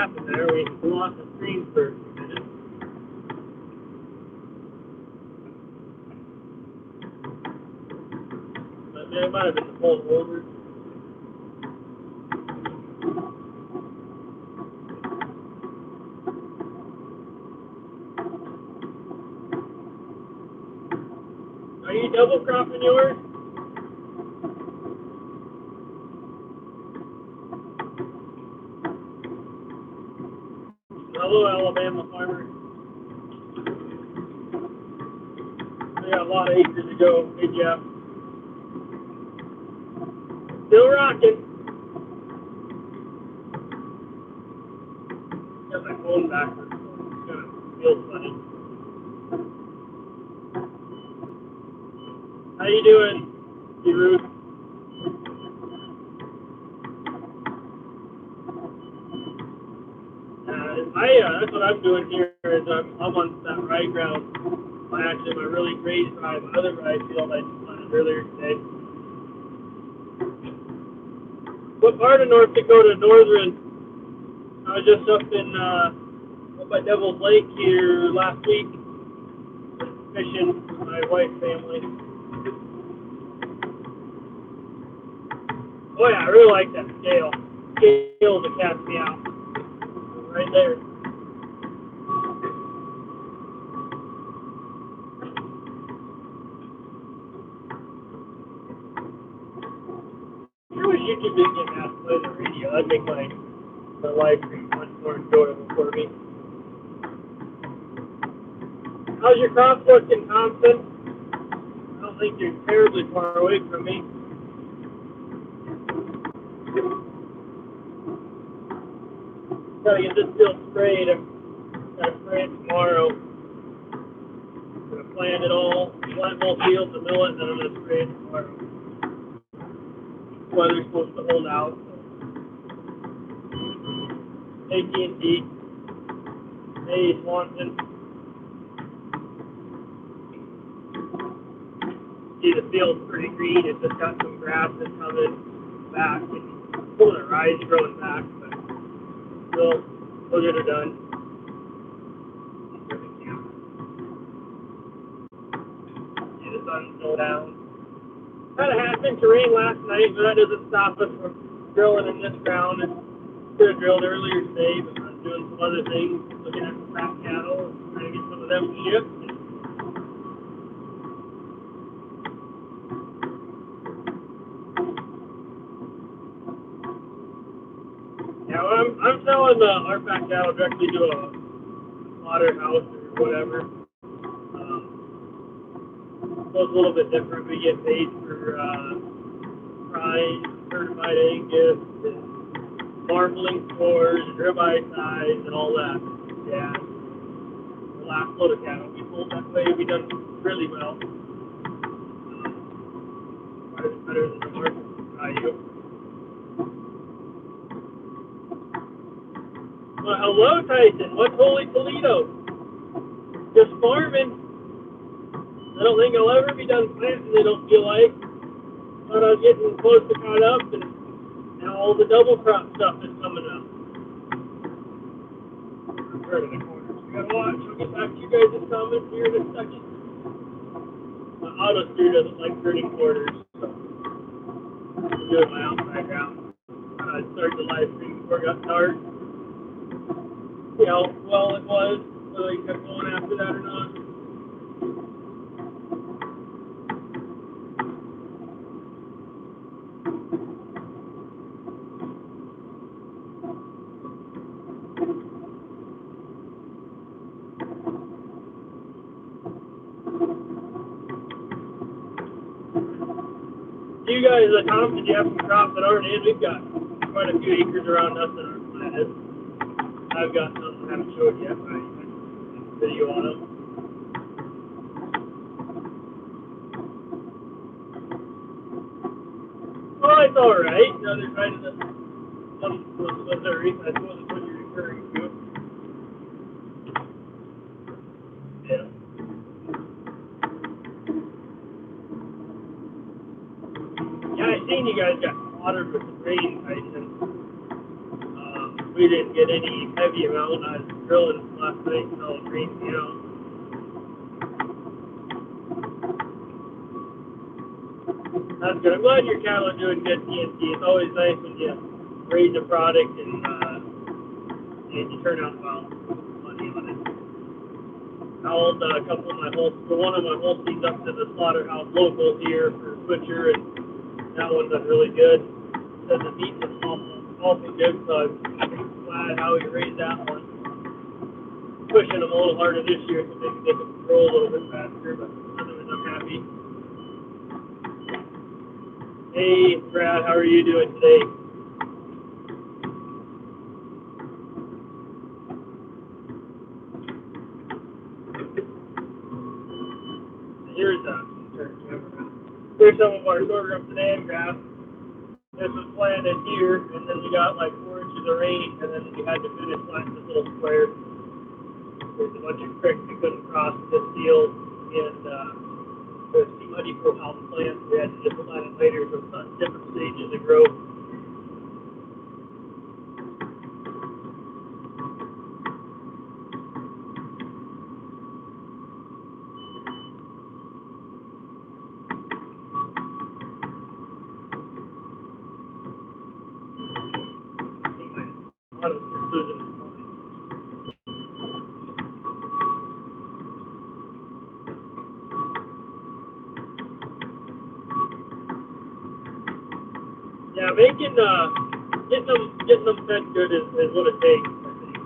happened there. We lost the screen for a minute. But it might have been the cold over. Are you double cropping yours? Hello, Alabama farmers. We got a lot of acres to go. Hey, Jeff. Still rocking. Got my phone backwards, so it kind of feels funny. How you doing, Ruth? That's what I'm doing here. Is I'm on that rye ground. My really grazed rye, my other rye field I just planted earlier today. What part of North Dakota? Northern. I was just up by Devil's Lake here last week, fishing with my wife's family. Oh yeah, I really like that scale. Scale to catch me out. Right there. I wish YouTube didn't get asked to play the radio. That'd make my life much more enjoyable for me. How's your crops looking, Thompson? I don't think you're terribly far away from me. Gotta get this field sprayed. I'm gonna spray it tomorrow. I'm gonna plant it all, plant both fields of millet, and then I'm gonna spray it tomorrow. Weather's supposed to hold out. So. AT&T. Hey, Swanson. See, the field's pretty green. It's just got some grass that's coming back. And some of the rye's growing back, but we'll get her done. See the sun's still down. Had a half-inch of rain last night, but that doesn't stop us from drilling in this ground. And could have drilled earlier today, but I'm doing some other things, looking at some fat cattle, and trying to get some of them shipped. Yeah, well, I'm selling our fat cattle directly to a slaughterhouse or whatever. So it's a little bit different. We get paid for fries, certified Angus, and marbling scores, and ribeye size, and all that. Yeah. The last load of cattle we sold that way, we done really well. Quite a bit better than the market value. Well, hello, Tyson. What's Holy Toledo? Just farming. I don't think I'll ever be done planting, I don't feel like. Thought I was getting close to caught up, and now all the double crop stuff is coming up. I'm right in the corner. So you gotta watch. I'll get back to you guys' comments here in a second. My auto steer doesn't like turning corners, so I'm doing my outside round. I started the live stream before it got dark. You know, well, it was, whether you kept going after that or not. You guys, Tom, did you have some crops that aren't in? We've got quite a few acres around us that aren't planted. I've got some I haven't showed yet, but I have a video on them. Oh, it's alright. The other side of the Missouri, I suppose is what you're referring to. Yeah. Yeah, I seen you guys got watered with the rain, Tyson. we didn't get any heavy amount. I was grilling last night until it rained me out. That's good. I'm glad your cattle are doing good, TNT. It's always nice when you raise a product and you turn out well. Money on it. I hauled a couple of my one of my Holsteins up to the slaughterhouse local here for butcher, and that one done really good. Said the meat was awful good, so I'm glad how he raised that one. Pushing them a little harder this year so maybe they can grow a little bit faster, but otherwise I'm happy. Hey, Brad, how are you doing today? Here's some of our sorghum today and grass. This was planted here, and then we got like 4 inches of rain, and then we had to finish planting this little square. There's a bunch of creeks we couldn't cross this field, and it was too muddy for all the plants. We had to just plant it later, so it's on different stages of growth. Yeah, getting them fed good is what it takes, I think.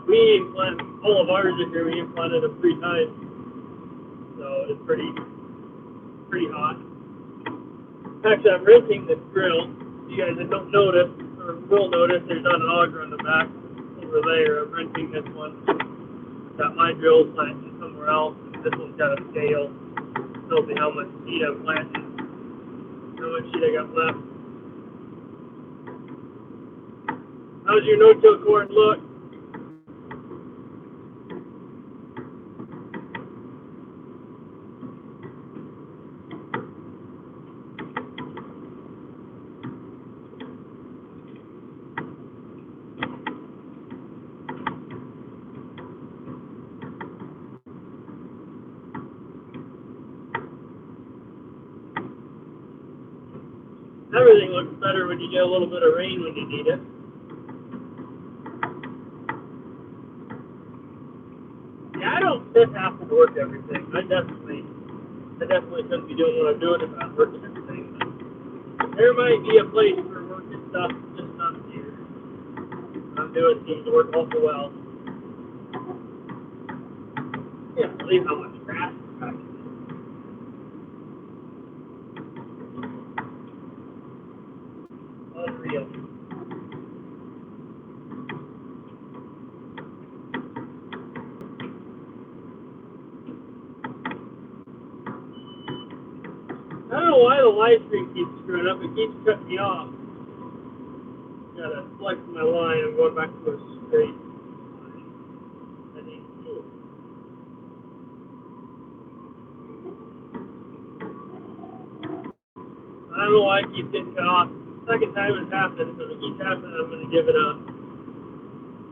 We implanted all of ours this year. We implanted them 3 times, so it's pretty hot. Actually, I'm rinsing this grill. You guys that don't notice or will notice, there's not an auger on the back over there. I'm rinsing this one. Got my drill planted somewhere else, and this one's got a scale. Tells me how much seed I'm planting. How much seed I got left. How's your no-till corn look? Everything looks better when you get a little bit of rain when you need it. Yeah, I don't miss having to work everything. I definitely couldn't be doing what I'm doing if I'm working everything. But there might be a place for working stuff, just not here. What I'm doing seems to work awful well. I can't believe how much grass is back in this. Unreal. I don't know why the live stream keeps screwing up. It keeps cutting me off. Gotta flex my line. I'm going back to a straight line. I don't know why it keeps getting cut off. Second time it's happened, so if it keeps happening, I'm going to give it up.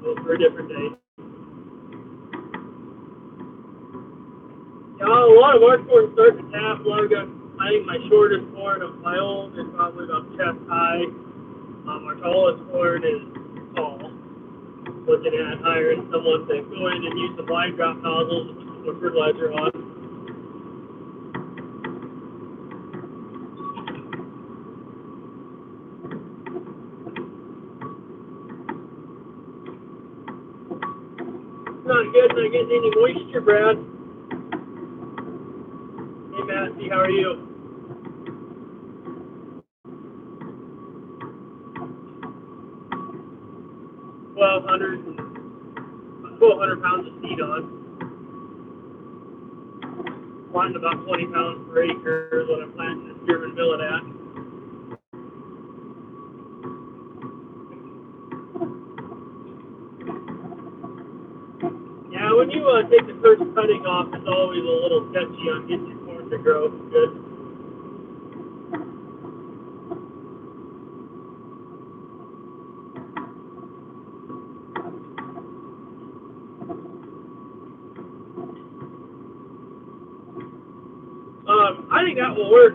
Go for a different day. Yeah, a lot of our corn starting to tap. A lot of I think my shortest corn of my own is probably about chest high. Our tallest corn is tall. Looking at hiring someone to go in and use the blind drop nozzles and put some fertilizer on. Not good, not getting any moisture, Brad. Hey, Matthew, how are you? 1,200 pounds of seed on. Planting about 20 pounds per acre is what I'm planting this German Millet at. Yeah, when you take the first cutting off, it's always a little sketchy on getting your corn to grow good. I think that will work.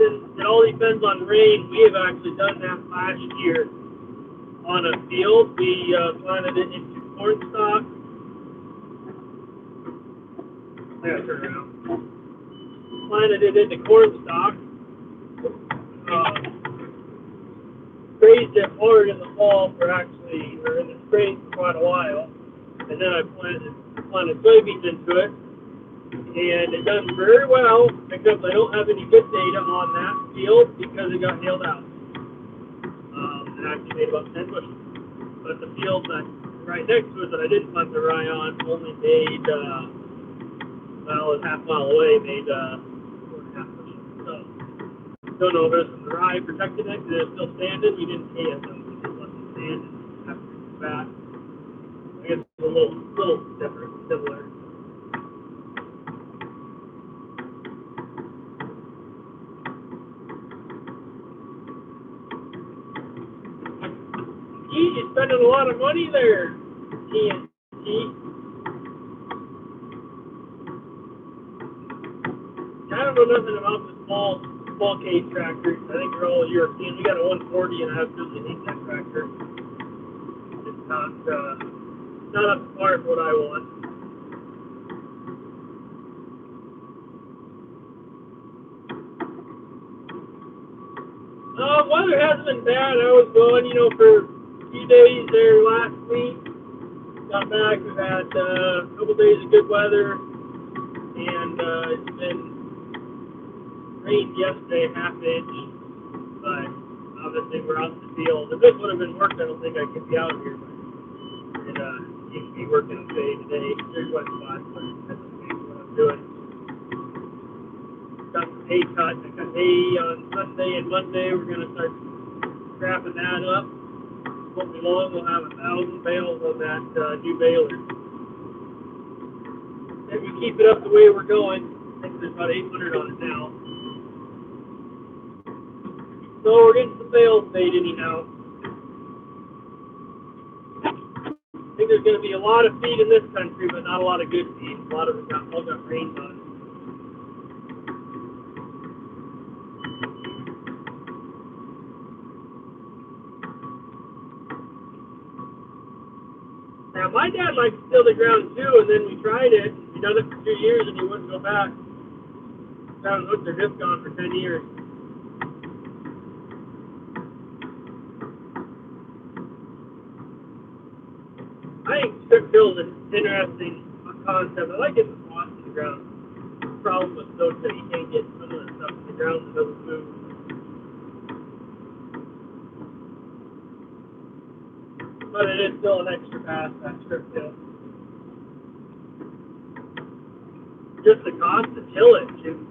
Since it all depends on rain, we have actually done that last year on a field. We planted it into corn stalk. I gotta turn around. Planted it into corn stalk. Grazed it hard in the fall or in the spring for quite a while. And then I planted soybeans into it. And it done very well, except I don't have any good data on that field because it got nailed out. It actually made about 10 bushels. But the field that right next to it that I didn't plant the rye on only made, well, a half mile away, made 4.5 bushels. So, don't know if it was from the rye protecting it because it's still standing. You didn't pay it though. You just let it stand after it's back. I guess it's a little different, similar. You're spending a lot of money there, TNT. I don't know nothing about the small case tractors. I think they're all European. We got a 140, and I absolutely hate that tractor. It's not up to par for what I want. Weather hasn't been bad. I was going, for a few days there last week. Got back. We've had a couple days of good weather, and it's been rained yesterday, half inch. But obviously we're out in the field. If this would have been worked, I don't think I could be out here. But it seems to be working okay today. There's wet spots, but that's okay what I'm doing. Got some hay cut. I got hay on Sunday and Monday. We're going to start scrapping that up. Won't be long. We'll have 1,000 bales on that new baler. If we keep it up the way we're going, I think there's about 800 on it now. So we're getting some bales made anyhow. I think there's going to be a lot of feed in this country, but not a lot of good feed. A lot of it all got rained on. Now, my dad likes to till the ground too, and then we tried it. He done it for 2 years, and he wouldn't go back. Ground hooks are just gone for 10 years. I think strip till is an interesting concept. I like getting spots in the ground. The problem with those that you can't get some of the stuff in the ground that doesn't move. But it is still an extra pass, that strip till. Just the cost of tillage and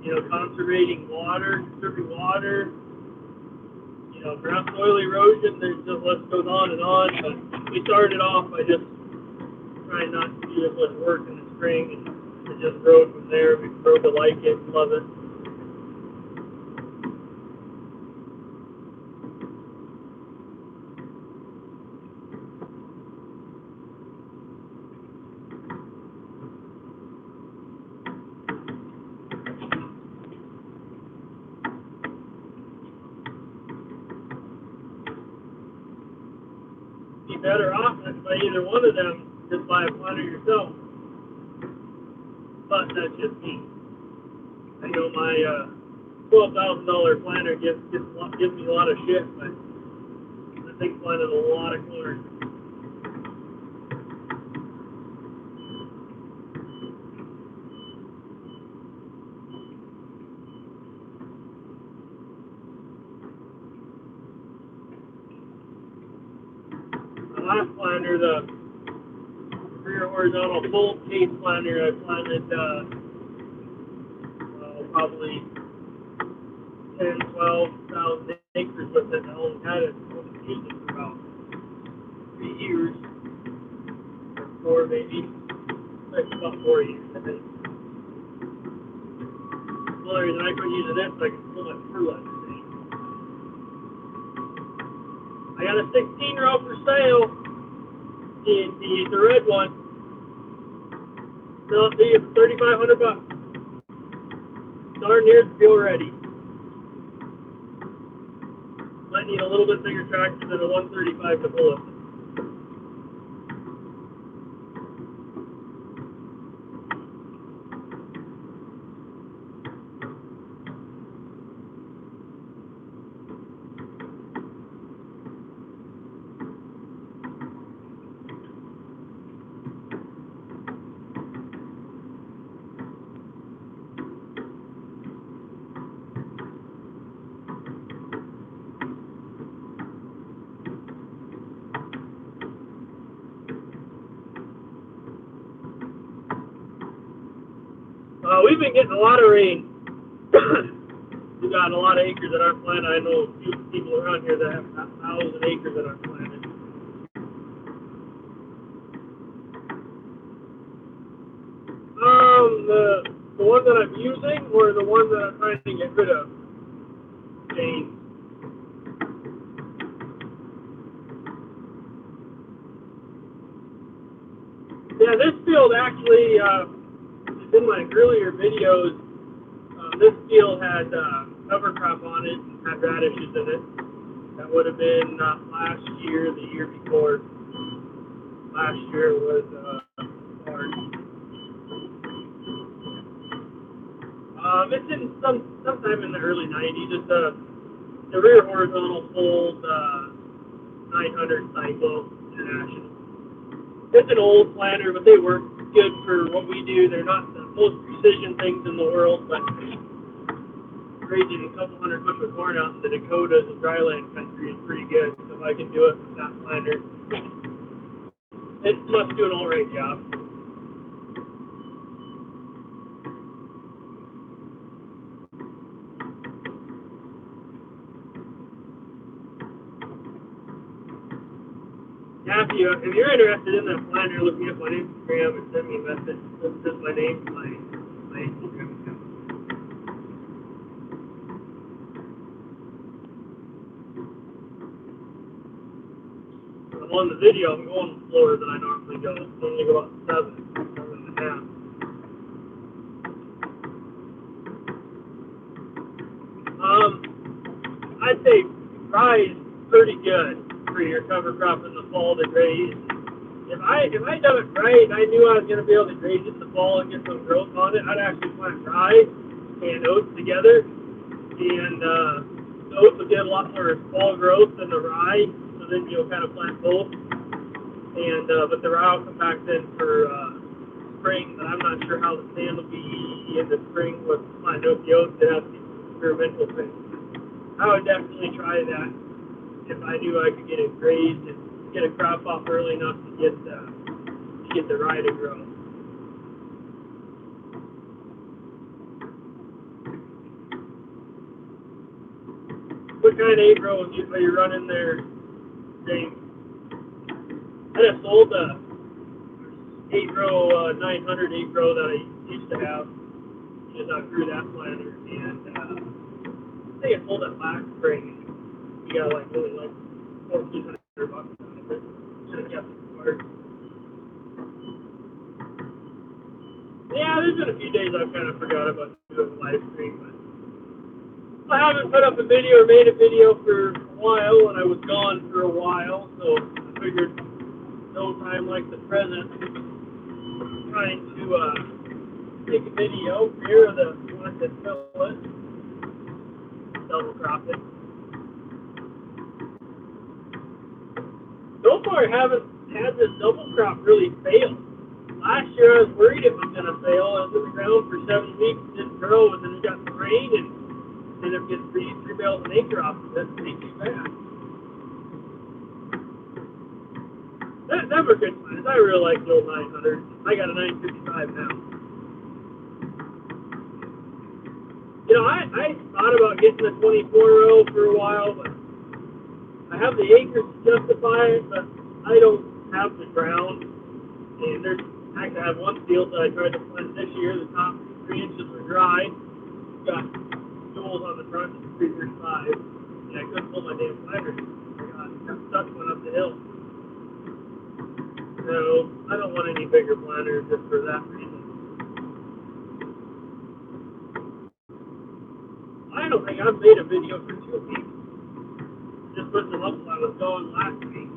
conserving water, conserving water, ground soil erosion. There's just list goes on and on. But we started off by just trying not to do as much work in the spring, and it just rode from there. We rode to like it, love it. Be better off by either one of them, just buy a planter yourself. But that's just me. I know my $12,000 planter gives me a lot of shit, but I think planted a lot of corn. The last planter, the rear horizontal full case planter, I planted probably 10,000-12,000 acres with it. I only had it, used it for about 3 years, or 4 maybe. It's about 4 years, I think. The only reason I couldn't use it is so I could pull my fertilizer thing. I got a 16-row for sale. The red one. Sell it to you for $3,500. darn near feel ready. Might need a little bit bigger tractor than a 135 to pull it. We've been getting a lot of rain. We've got a lot of acres that aren't planted. I know a few people around here that have 1,000 acres that aren't planted. The one that I'm using or the one that I'm trying to get rid of? Jane. Yeah, this field actually, in my earlier videos, this field had cover crop on it and had radishes in it. That would have been not last year, the year before. Last year was hard. It's in sometime in the early 90s. It's the rear horizontal fold 900 Cyclo International. It's an old planter, but they work good for what we do. They're not the most precision things in the world, but grazing a couple hundred bushel of corn out in the Dakotas and dryland country is pretty good. So if I can do it with that planter, it must do an all right job. Yeah, if you're interested in that planter, look me up on Instagram and send me a message. This is my name, my Instagram account. I'm on the video, I'm going slower than I normally go. I normally go about 7.5. I'd say rye is pretty good for your cover crop in the fall to graze. If I done it right and I knew I was going to be able to graze it in the fall and get some growth on it, I'd actually plant rye and oats together. And the oats will get a lot more fall growth than the rye, so then you'll kind of plant both. And but the rye will come back then for spring. But I'm not sure how the sand will be in the spring with planting oat. The oats, it has to be experimental thing. I would definitely try that if I knew I could get it grazed and get a crop off early enough to get the rye to grow. What kind of agro are you running there, James? I just sold the 8-row 900 8-row that I used to have. Just I grew that planter, and I think I sold that last spring. We got really $1,400 out of it. Should have kept it for it. Yeah, there's been a few days I've kind of forgot about doing a live stream, but I haven't put up a video or made a video for a while, and I was gone for a while, so I figured no time like the present, trying to make a video here of the Millet double cropping. So far, I haven't had this double crop really fail. Last year, I was worried it was going to fail. I was in the ground for 7 weeks, didn't grow, and then we got some rain, and ended up getting three bales an acre off of it. It ain't too bad. That were good plants. I really like the old 900. I got a 955 now. You know, I thought about getting a 24-row for a while, but I have the acres to justify it, but I don't have the ground. And there's actually, I have one field that I tried to plant this year. The top 3 inches were dry. Got jewels on the front of 335, and I couldn't pull my damn planter. I got stuck going up the hill. So I don't want any bigger planters just for that reason. don't think I've made a video for 2 weeks. Just put them up while I was going last week.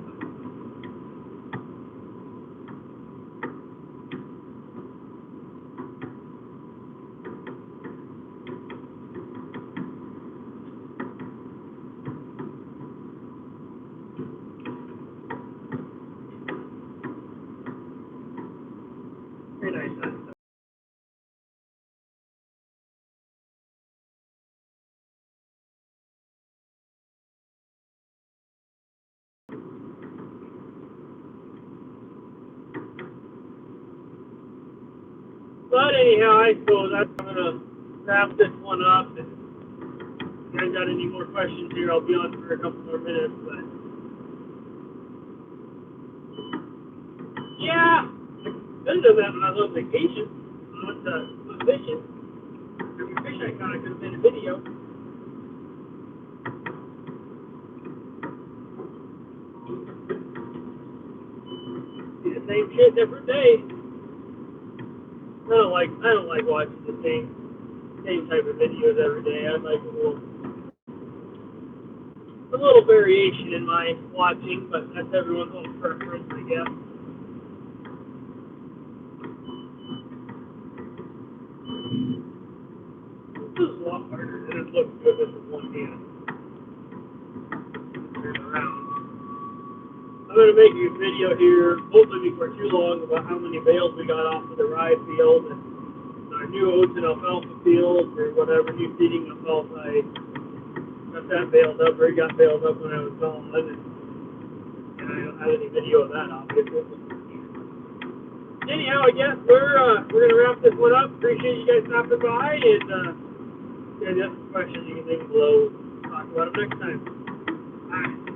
Very nice. But anyhow, I suppose I'm going to wrap this one up. And if you guys got any more questions here, I'll be on for a couple more minutes. But yeah, I could have done that when I was on vacation. I went to fishing. Every fish I caught, I could have made a video. See the same shit, different day. I don't like watching the same type of videos every day. I like a little variation in my watching, but that's everyone's own preference, I guess. This is a lot harder than it looks good with one hand. Turn around. I'm going to make a video here, hopefully before too long, about how many bales we got off of the rye field and our new oats and alfalfa field, or whatever, new seeding alfalfa. I got that baled up, or it got baled up when I was gone, and I don't have any video of that, obviously. Anyhow, I guess we're going to wrap this one up. Appreciate you guys stopping by, and if you guys have some questions, you can leave them below. Talk about them next time. Bye.